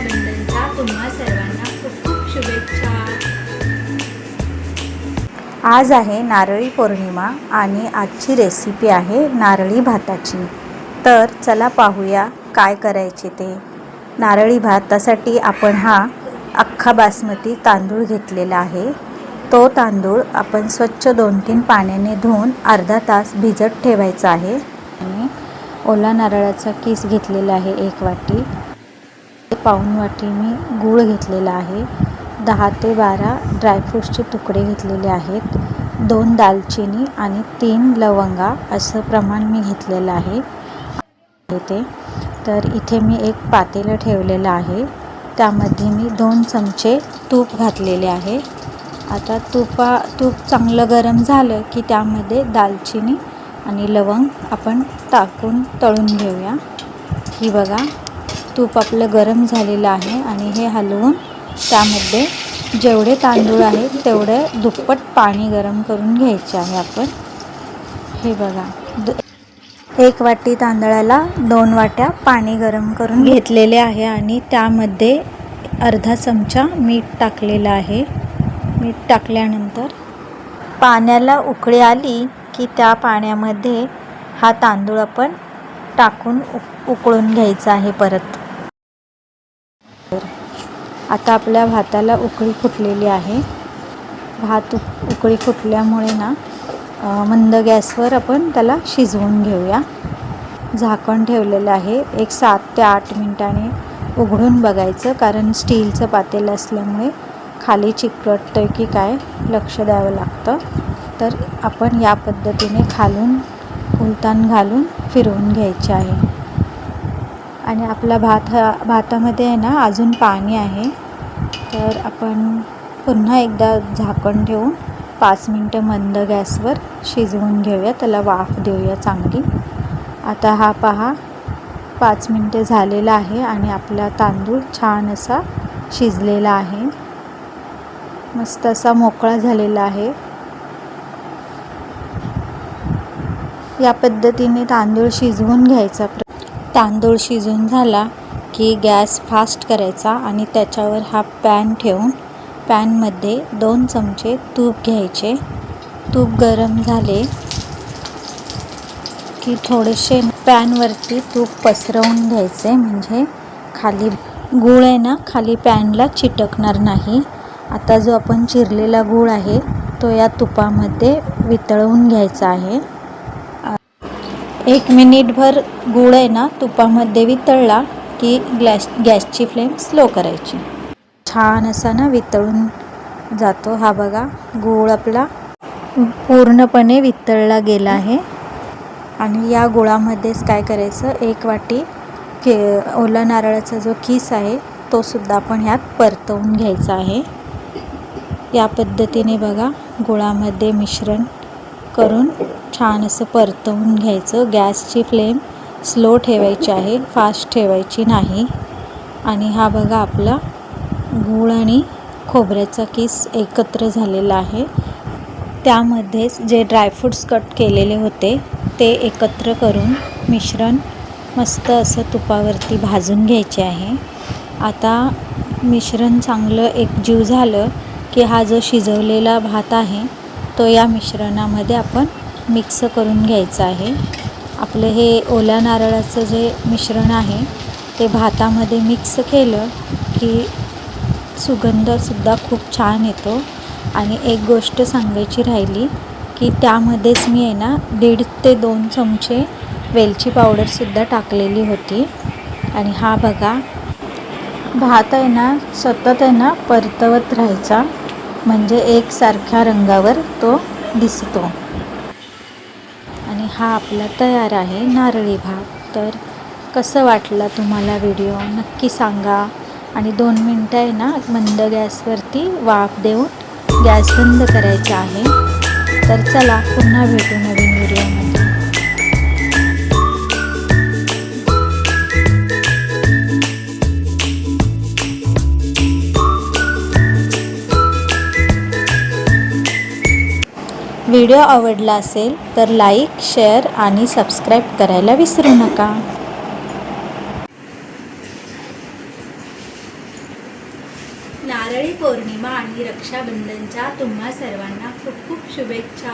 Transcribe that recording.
रक्षाबंधनच्या तुम्हा सर्वांना खूप खूप शुभेच्छा। आज आहे नारळी पौर्णिमा आणि आजची रेसिपी आहे नारळी भाताची। तर चला पाहूया काय करायचे ते। नारळी भातासाठी आपण हा अख्खा बासमती तांदूळ घेतलेला आहे। तो तांदूळ आपण स्वच्छ 2-3 पाण्याने धुवून अर्धा तास भिजत ठेवायचा आहे। आणि ओला नारळाचा किस घेतलेला आहे 1 वाटी। पाऊण वाटी मी गूळ घेतलेला आहे। 10 ते 12 ड्रायफ्रूट्सचे तुकडे घेतलेले आहेत। 2 दालचिनी आणि 3 लवंगा असं प्रमाण मी घेतलेलं आहे। तर इथे मी एक पातेलं ठेवलेलं आहे। त्यामध्ये मी 2 चमचे तूप घातलेले आहे। आता तूप चांगलं गरम झालं की त्यामध्ये दालचिनी आणि लवंग आपण टाकून तळून घेऊया। ही बघा तूप आपलं गरम झालेलं आहे आणि हे हलवून त्यामध्ये जेवढे तांदूळ आहेत तेवढे दुप्पट पाणी गरम करून घ्यायचे आहे आपण। हे बघा 1 वाटी तांदळाला 2 वाट्या पाणी गरम करून घेतलेले आहे आणि त्यामध्ये अर्धा चमचा मीठ टाकलेलं आहे। मीठ टाकल्यानंतर पाण्याला उकळी आली की त्या पाण्यामध्ये हा तांदूळ आपण टाकून उकळून घ्यायचा आहे परत। आता आपल्या भाताला उकळी फुटलेली आहे। भात उकळी फुटल्यामुळे ना मंद गॅसवर आपण त्याला शिजवून घेऊया। झाकण ठेवलेलं आहे। एक 7 ते 8 मिनिटांनी उघडून बघायचं, कारण स्टीलचं पातेलं असल्यामुळे खाली चिकटतं की काय लक्ष द्यावं लागतं। तर आपण या पद्धतीने खालून उलटान घालून फिरवून घ्यायचे आहे। आणि आपला भातामध्ये आहे ना अजून पाणी आहे। तर आपण पुन्हा एकदा झाकण ठेवून 5 मिनिटं मंद गॅसवर शिजवून घेऊया, त्याला वाफ देऊया चांगली। आता हा पहा 5 मिनिटे झालेला आहे आणि आपला तांदूळ छान असा शिजलेला आहे, मस्त असा मोकळा झालेला आहे। या पद्धतीने तांदूळ शिजवून घ्यायचा। तांदूळ शिजून झाला की गॅस फास्ट करायचा आणि त्याच्यावर हा पॅन ठेवून पॅनमध्ये 2 चमचे तूप घ्यायचे। तूप गरम झाले की थोडेसे पॅनवरती तूप पसरवून घ्यायचे, म्हणजे खाली गूळ आहे ना खाली पॅनला चिटकणार नाही। आता जो आपण चिरलेला गूळ आहे तो या तुपामध्ये वितळवून घ्यायचा आहे। 1 मिनिटभर गूळ आहे ना तुपामध्ये वितळला की गॅसची फ्लेम स्लो करायची। छान असा ना वितळून जातो। हा बघा गूळ आपला पूर्णपणे वितळला गेला आहे। आणि या गुळामध्येच काय करायचं, 1 वाटी ओला नारळाचा जो किस आहे तो सुद्धा आपण ह्यात परतवून घ्यायचा आहे। या पद्धतीने बघा गुळामध्ये मिश्रण करून छान असं परतवून घ्यायचं। गॅसची फ्लेम स्लो ठेवायची आहे, फास्ट ठेवायची नाही। आणि हा बघा आपला गूळ आणि खोबऱ्याचा किस एकत्र झालेला आहे। त्यामध्येच जे ड्रायफ्रूट्स कट केलेले होते ते एकत्र करून मिश्रण मस्त असं तुपावरती भाजून घ्यायचे आहे। आता मिश्रण चांगलं एकजीव झालं की हा जो शिजवलेला भात आहे तो या मिश्रणामध्ये आपण मिक्स करून घ्यायचं आहे। आपलं हे ओल्या नारळाचं जे मिश्रण आहे ते भातामध्ये मिक्स केलं की सुगंधसुद्धा खूप छान येतो। आणि एक गोष्ट सांगायची राहिली की त्यामध्येच मी आहे ना 1.5 ते 2 चमचे वेलची पावडरसुद्धा टाकलेली होती। आणि हा बघा भात आहे ना सतत आहे ना परतवत राहायचा, म्हणजे एकसारख्या रंगावर तो दिसतो। आणि हा आपला तयार आहे नारळी भात। तर कसं वाटलं तुम्हाला व्हिडिओ नक्की सांगा। आणि 2 मिनटं आहे ना मंद गॅसवरती वाफ देऊन गॅस बंद करायचा आहे। तर चला पुन्हा भेटू नवीन व्हिडिओमध्ये। व्हिडिओ आवडला असेल तर लाईक, शेअर आणि सबस्क्राईब करायला विसरू नका। नारळी पौर्णिमा आणि रक्षाबंधनच्या तुम्हा सर्वांना खूप खूप शुभेच्छा.